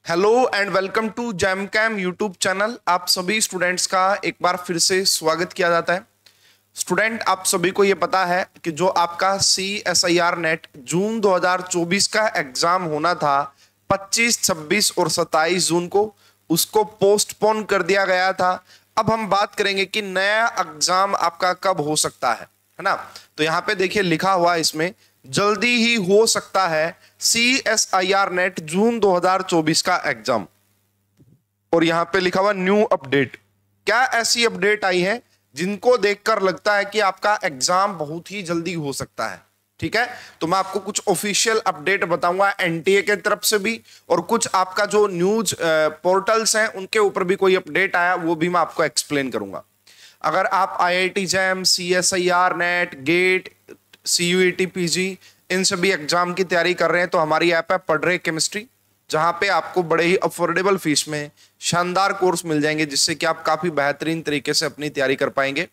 Hello and welcome to JAM cam YouTube channel. आप सभी students का एक बार फिर से स्वागत किया जाता है। स्टूडेंट, आप सभी को ये पता है कि जो आपका CSIR नेट जून 2024 का एग्जाम होना था 25, 26 और 27 जून को, उसको पोस्टपोन कर दिया गया था। अब हम बात करेंगे कि नया एग्जाम आपका कब हो सकता है ना। तो यहाँ पे देखिए लिखा हुआ है इसमें जल्दी ही हो सकता है CSIR नेट जून 2024 का एग्जाम, और यहां पे लिखा हुआ न्यू अपडेट। क्या ऐसी अपडेट आई है जिनको देखकर लगता है कि आपका एग्जाम बहुत ही जल्दी हो सकता है? ठीक है, तो मैं आपको कुछ ऑफिशियल अपडेट बताऊंगा एनटीए के तरफ से भी, और कुछ आपका जो न्यूज पोर्टल्स हैं उनके ऊपर भी कोई अपडेट आया वो भी मैं आपको एक्सप्लेन करूंगा। अगर आप IIT JAM, CSIR NET, GATE, CUET PG इन सभी एग्जाम की तैयारी कर रहे हैं तो हमारी ऐप है पढ़ रहे केमिस्ट्री, जहां पे आपको बड़े ही अफोर्डेबल फीस में शानदार कोर्स मिल जाएंगे, जिससे कि आप काफी बेहतरीन तरीके से अपनी तैयारी कर पाएंगे।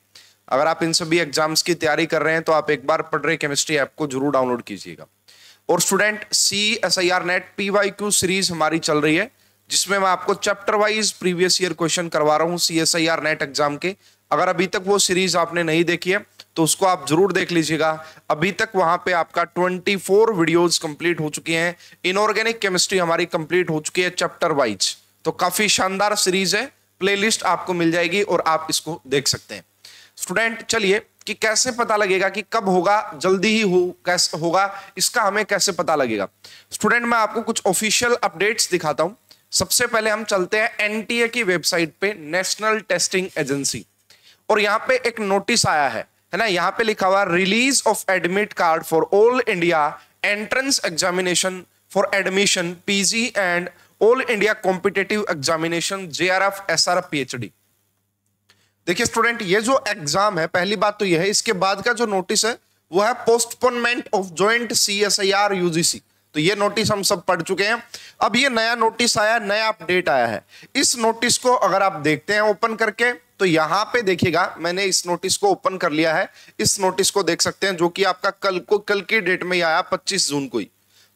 अगर आप इन सभी एग्जाम्स की तैयारी कर रहे हैं तो आप एक बार पढ़ रहे केमिस्ट्री ऐप को जरूर डाउनलोड कीजिएगा। और student, CSIR net PYQ series हमारी चल रही है, जिसमें मैं आपको chapter wise previous year question करवा रहा हूं CSIR नेट एग्जाम के। अगर अभी तक वो सीरीज आपने नहीं देखी है तो उसको आप जरूर देख लीजिएगा। अभी तक वहां पे आपका 24 वीडियोस कंप्लीट हो चुकी हैं। इनऑर्गेनिक केमिस्ट्री हमारी कंप्लीट हो चुकी है चैप्टर वाइज, तो काफी शानदार सीरीज है। प्लेलिस्ट आपको मिल जाएगी और आप इसको देख सकते हैं। स्टूडेंट, चलिए कि कैसे पता लगेगा कि कब होगा, जल्दी ही हो कैसे होगा, इसका हमें कैसे पता लगेगा। स्टूडेंट, मैं आपको कुछ ऑफिशियल अपडेट्स दिखाता हूं। सबसे पहले हम चलते हैं एनटीए की वेबसाइट पे, नेशनल टेस्टिंग एजेंसी, और यहां पे एक नोटिस आया है ना। यहां पे लिखा हुआ release of admit card for all India entrance examination for admission PG and all India competitive examination JRF SRF PhD। देखिए स्टूडेंट, ये जो एग्जाम है, पहली बात तो यह है, इसके बाद का जो नोटिस है वो है postponement of joint CSIR UGC। तो ये नोटिस हम सब पढ़ चुके हैं। अब ये नया नोटिस आया, नया अपडेट आया है। इस नोटिस को अगर आप देखते हैं ओपन करके, तो यहां पे देखिएगा, मैंने इस नोटिस को ओपन कर लिया है। इस नोटिस को देख सकते हैं, जो कि आपका कल की डेट में ही आया, 25 जून को ही।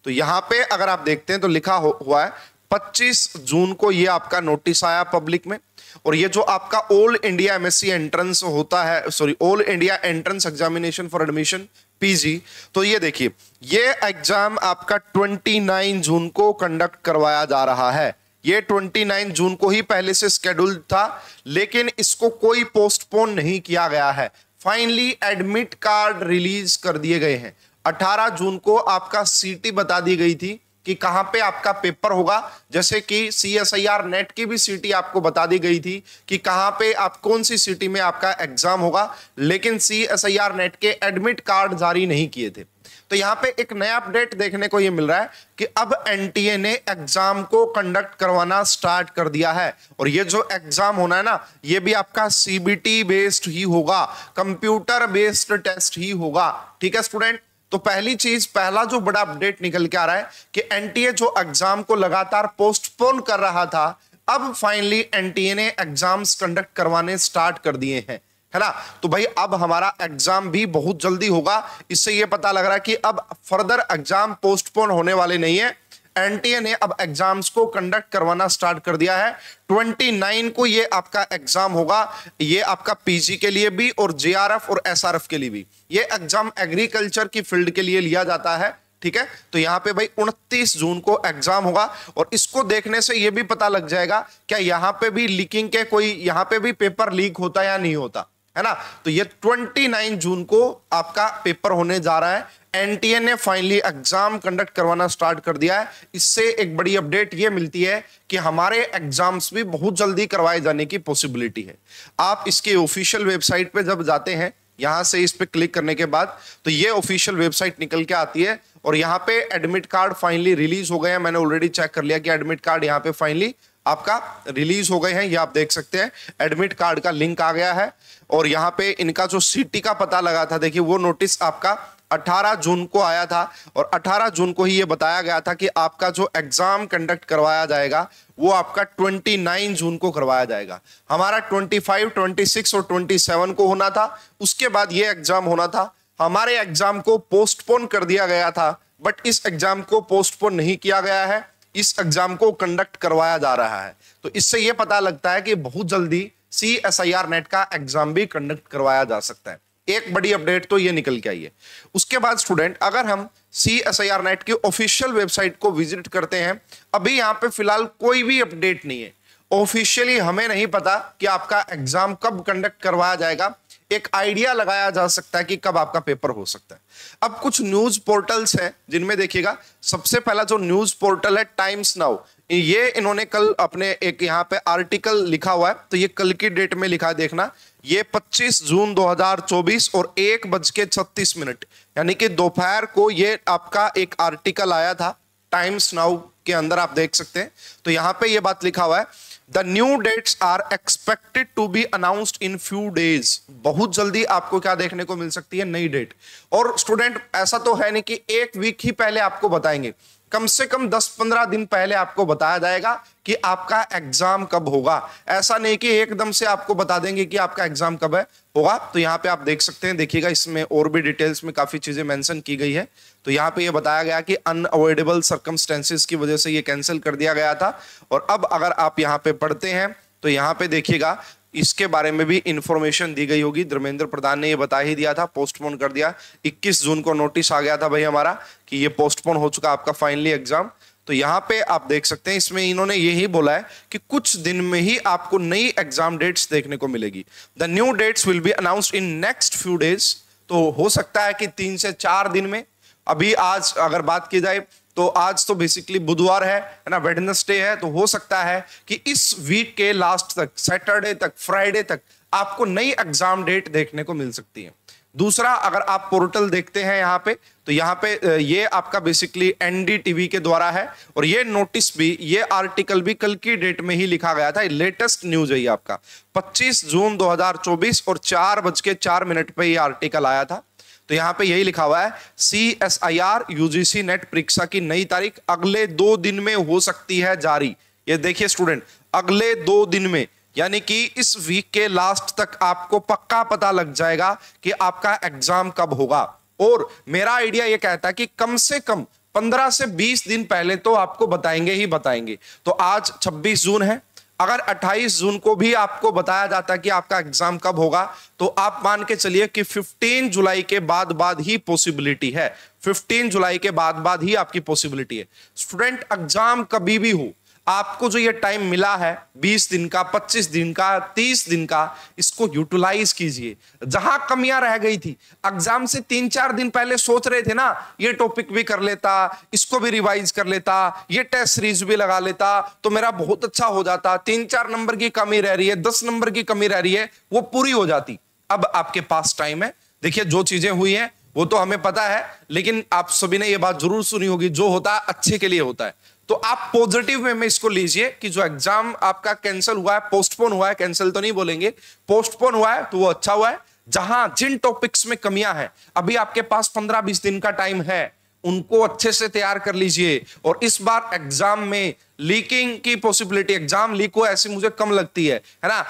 तो यहां पे अगर आप देखते हैं तो लिखा हुआ है 25 जून को ये आपका नोटिस आया पब्लिक में। और ये जो आपका ऑल इंडिया MSc एंट्रेंस होता है, sorry, all India entrance examination for admission PG, तो ये देखिए, ये एग्जाम आपका 29 जून को कंडक्ट करवाया जा रहा है। ये 29 जून को ही पहले से स्केड्यूल्ड था, लेकिन इसको कोई पोस्टपोन नहीं किया गया है। फाइनली एडमिट कार्ड रिलीज कर दिए गए हैं। 18 जून को आपका सीटी बता दी गई थी कि कहां पे आपका पेपर होगा, जैसे कि CSIR नेट की भी सिटी आपको बता दी गई थी कि कहां पे आप कौन सी सिटी में आपका एग्जाम होगा, लेकिन CSIR नेट के एडमिट कार्ड जारी नहीं किए थे। तो यहां पे एक नया अपडेट देखने को ये मिल रहा है कि अब एनटीए ने एग्जाम को कंडक्ट करवाना स्टार्ट कर दिया है। और ये जो एग्जाम होना है ना, ये भी आपका CBT बेस्ड ही होगा, कंप्यूटर बेस्ड टेस्ट ही होगा। ठीक है स्टूडेंट, तो पहली चीज, पहला जो बड़ा अपडेट निकल के आ रहा है कि एनटीए जो एग्जाम को लगातार पोस्टपोन कर रहा था, अब फाइनली एनटीए ने एग्जाम्स कंडक्ट करवाने स्टार्ट कर दिए हैं, है ना। तो भाई अब हमारा एग्जाम भी बहुत जल्दी होगा। इससे ये पता लग रहा है कि अब फर्दर एग्जाम पोस्टपोन होने वाले नहीं है। एनटीए ने अब एग्जाम्स को कंडक्ट करवाना स्टार्ट कर दिया है। 29 को ये आपका एग्जाम होगा, ये आपका PG के लिए भी और JRF और SRF के लिए भी। ये एग्जाम एग्रीकल्चर की फील्ड के लिए लिया जाता है। ठीक है, तो यहां पे भाई 29 जून को एग्जाम होगा, और इसको देखने से यह भी पता लग जाएगा क्या यहां पे भी लीकिंग के कोई, यहां पे भी पेपर लीक होता या नहीं होता, है ना। तो ये 29 जून को आपका पेपर होने जा रहा है। एनटीए ने फाइनली एग्जाम कंडक्ट करवाना स्टार्ट कर दिया है। इससे एक बड़ी अपडेट ये मिलती है कि हमारे एग्जाम्स भी बहुत जल्दी करवाए जाने की पॉसिबिलिटी है। आप इसके ऑफिशियल वेबसाइट पे जब जाते हैं, यहां से इस पे क्लिक करने के बाद, तो ये ऑफिशियल वेबसाइट निकल के आती है, और यहां पे एडमिट कार्ड फाइनली रिलीज हो गए हैं। मैंने ऑलरेडी चेक कर लिया कि एडमिट कार्ड यहां पे फाइनली आपका रिलीज हो गए हैं। ये आप देख सकते हैं, एडमिट कार्ड का लिंक आ गया है, और यहां पे इनका जो सिटी का पता लगा था, देखिए वो नोटिस आपका 18 जून को आया था, और 18 जून को ही ये बताया गया था कि आपका जो एग्जाम कंडक्ट करवाया जाएगा वो आपका 29 जून को करवाया जाएगा। हमारा 25, 26 और 27 को होना था, उसके बाद ये एग्जाम होना था। हमारे एग्जाम को पोस्टपोन कर दिया गया था, बट इस एग्जाम को पोस्टपोन नहीं किया गया है। इस एग्जाम को कंडक्ट करवाया जा रहा है। तो इससे यह पता लगता है कि बहुत जल्दी CSIR नेट का एग्जाम भी कंडक्ट करवाया जा सकता है। एक बड़ी अपडेट तो ये निकल के आई है। उसके बाद स्टूडेंट, अगर हम CSIR नेट की ऑफिशियल वेबसाइट को विजिट करते हैं, अभी यहां पे फिलहाल कोई भी अपडेट नहीं है। ऑफिशियली हमें नहीं पता कि आपका एग्जाम कब कंडक्ट करवाया जाएगा। एक आइडिया लगाया जा सकता है कि कब आपका पेपर हो सकता है। अब कुछ न्यूज पोर्टल्स हैं जिनमें देखिएगा, सबसे पहला जो न्यूज पोर्टल है टाइम्स नाउ, ये इन्होंने कल अपने एक यहाँ पे आर्टिकल लिखा हुआ है, तो ये कल की डेट में लिखा है, देखना, ये 25 जून 2024 और 1:36 यानी कि दोपहर को ये आपका एक आर्टिकल आया था टाइम्स नाउ के अंदर, आप देख सकते हैं। तो यहां पे ये बात लिखा हुआ है, the new dates are expected to be announced in few days. बहुत जल्दी आपको क्या देखने को मिल सकती है, नई डेट। और स्टूडेंट, ऐसा तो है नहीं कि एक वीक ही पहले आपको बताएंगे, कम से कम 10-15 दिन पहले आपको बताया जाएगा कि आपका एग्जाम कब होगा। ऐसा नहीं कि एकदम से आपको बता देंगे कि आपका एग्जाम कब है होगा। तो यहाँ पे आप देख सकते हैं, देखिएगा इसमें और भी डिटेल्स में काफी चीजें मेंशन की गई है। तो यहाँ पे ये बताया गया कि अनअवॉइडेबल सर्कमस्टेंसेस की वजह से ये कैंसिल कर दिया गया था। और अब अगर आप यहाँ पे पढ़ते हैं तो यहाँ पे देखिएगा इसके बारे में भी इंफॉर्मेशन दी गई होगी। धर्मेंद्र प्रधान ने ये बता ही दिया था, पोस्टपोन कर दिया। 21 जून को नोटिस आ गया था भाई हमारा कि ये पोस्टपोन हो चुका आपका फाइनली एग्जाम। तो यहाँ पे आप देख सकते हैं, इसमें इन्होंने यही बोला है कि कुछ दिन में ही आपको नई एग्जाम डेट्स देखने को मिलेगी। The new dates will be announced in next few days. तो हो सकता है कि 3 से 4 दिन में। अभी आज अगर बात की जाए तो आज तो बेसिकली बुधवार है ना, वेडनेसडे है, तो हो सकता है कि इस वीक के लास्ट तक, सैटरडे तक, फ्राइडे तक आपको नई एग्जाम डेट देखने को मिल सकती है। दूसरा, अगर आप पोर्टल देखते हैं यहाँ पे, तो यहाँ पे ये आपका बेसिकली NDTV के द्वारा है। और ये नोटिस भी, ये आर्टिकल भी कल की डेट में ही लिखा गया था। लेटेस्ट न्यूज है ये आपका 25 जून 2024 और 4:04 पे ये आर्टिकल आया था। तो यहां पे यही लिखा हुआ है, CSIR UGC नेट परीक्षा की नई तारीख अगले 2 दिन में हो सकती है जारी। ये देखिए स्टूडेंट, अगले 2 दिन में, यानी कि इस वीक के लास्ट तक आपको पक्का पता लग जाएगा कि आपका एग्जाम कब होगा। और मेरा आइडिया ये कहता है कि कम से कम 15 से 20 दिन पहले तो आपको बताएंगे ही बताएंगे। तो आज 26 जून है, अगर 28 जून को भी आपको बताया जाता है कि आपका एग्जाम कब होगा, तो आप मान के चलिए कि 15 जुलाई के बाद ही पॉसिबिलिटी है। 15 जुलाई के बाद ही आपकी पॉसिबिलिटी है। स्टूडेंट, एग्जाम कभी भी हो, आपको जो ये टाइम मिला है 20 दिन का, 25 दिन का, 30 दिन का, इसको यूटिलाइज कीजिए। जहां कमियां रह गई थी, एग्जाम से 3-4 दिन पहले सोच रहे थे ना, ये टॉपिक भी कर लेता, इसको भी रिवाइज कर लेता, ये टेस्ट सीरीज भी लगा लेता तो मेरा बहुत अच्छा हो जाता। 3-4 नंबर की कमी रह रही है, 10 नंबर की कमी रह रही है, वो पूरी हो जाती। अब आपके पास टाइम है। देखिए, जो चीजें हुई हैं वो तो हमें पता है, लेकिन आप सभी ने ये बात जरूर सुनी होगी, जो होता है अच्छे के लिए होता है। तो आप पॉजिटिव वे में इसको लीजिए कि जो एग्जाम आपका कैंसिल हुआ है, पोस्टपोन हुआ है, कैंसिल तो नहीं बोलेंगे, पोस्टपोन हुआ है, तो वो अच्छा हुआ है। जहां जिन टॉपिक्स में कमियां हैं, अभी आपके पास 15-20 दिन का टाइम है, उनको अच्छे से तैयार कर लीजिए। और इस बार एग्जाम में लीकिंग की पॉसिबिलिटी, एग्जाम लीक हो ऐसी मुझे कम लगती है ना।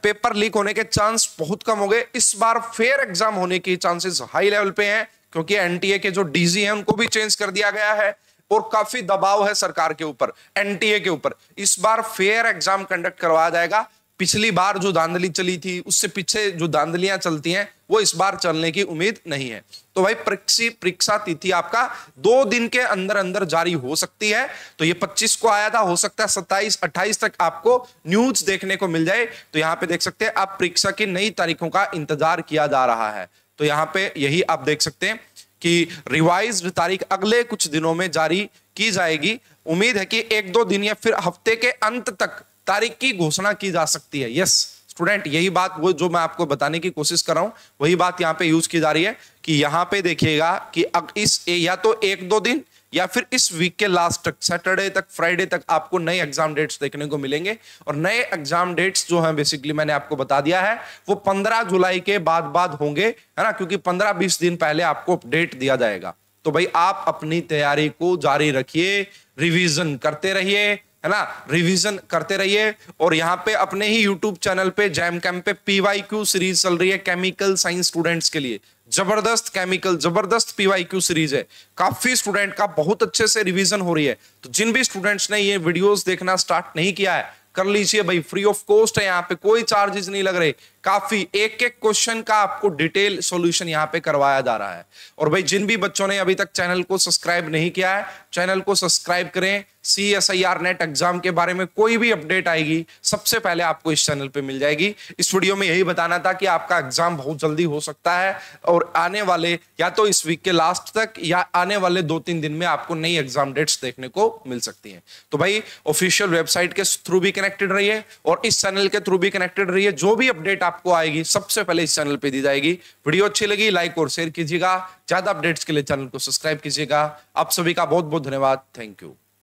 पेपर लीक होने के चांस बहुत कम हो गए। इस बार फेयर एग्जाम होने की चांसेस हाई लेवल पे हैं, क्योंकि NTA के जो DG हैं उनको भी चेंज कर दिया गया है और काफी दबाव है सरकार के ऊपर, NTA के ऊपर। इस बार फेयर एग्जाम कंडक्ट करवाया जाएगा। पिछली बार जो धांधली चली थी, उससे पीछे जो धांधलियां चलती हैं, वो इस बार चलने की उम्मीद नहीं है। तो भाई परीक्षा तिथि आपका 2 दिन के अंदर अंदर जारी हो सकती है। तो ये 25 को आया था, हो सकता है 27-28 तक आपको न्यूज देखने को मिल जाए। तो यहां पे देख सकते हैं आप, परीक्षा की नई तारीखों का इंतजार किया जा रहा है। तो यहां पे यही आप देख सकते हैं कि रिवाइज्ड तारीख अगले कुछ दिनों में जारी की जाएगी। उम्मीद है कि 1-2 दिन या फिर हफ्ते के अंत तक तारीख की घोषणा की जा सकती है। यस स्टूडेंट, यही बात वो जो मैं आपको बताने की कोशिश कर रहा हूं, वही बात यहां पे यूज की जा रही है कि यहां पे देखिएगा कि अब इस या तो 1-2 दिन या फिर इस वीक के लास्ट तक, सैटरडे तक, फ्राइडे तक आपको नए एग्जाम डेट्स देखने को मिलेंगे। और नए एग्जाम डेट्स जो हैं बेसिकली मैंने आपको बता दिया है, वो 15 जुलाई के बाद होंगे, है ना, क्योंकि 15-20 दिन पहले आपको अपडेट दिया जाएगा। तो भाई आप अपनी तैयारी को जारी रखिए, रिवीजन करते रहिए, है ना, रिवीजन करते रहिए। और यहाँ पे अपने ही यूट्यूब चैनल पे जैम कैंप पे PYQ सीरीज चल रही है केमिकल साइंस स्टूडेंट्स के लिए। जबरदस्त केमिकल, जबरदस्त पीवाईक्यू सीरीज है, काफी स्टूडेंट का बहुत अच्छे से रिवीजन हो रही है। तो जिन भी स्टूडेंट्स ने ये वीडियोस देखना स्टार्ट नहीं किया है, कर लीजिए भाई, फ्री ऑफ कॉस्ट है, यहाँ पे कोई चार्जेस नहीं लग रहे। काफी एक एक क्वेश्चन का आपको डिटेल सॉल्यूशन यहाँ पे करवाया जा रहा है। और भाई जिन भी बच्चों ने अभी तक चैनल को सब्सक्राइब नहीं किया है, चैनल को सब्सक्राइब करें। CSIR नेट एग्जाम के बारे में कोई भी अपडेट आएगी सबसे पहले आपको इस चैनल पे मिल जाएगी। इस वीडियो में यही बताना था कि आपका एग्जाम बहुत जल्दी हो सकता है और आने वाले या तो इस वीक के लास्ट तक या आने वाले 2-3 दिन में आपको नई एग्जाम डेट्स देखने को मिल सकती हैं। तो भाई ऑफिशियल वेबसाइट के थ्रू भी कनेक्टेड रहिए और इस चैनल के थ्रू भी कनेक्टेड रहिए। जो भी अपडेट आपको आएगी सबसे पहले इस चैनल पे दी जाएगी। वीडियो अच्छी लगी लाइक और शेयर कीजिएगा, ज्यादा अपडेट्स के लिए चैनल को सब्सक्राइब कीजिएगा। आप सभी का बहुत बहुत धन्यवाद। Thank you.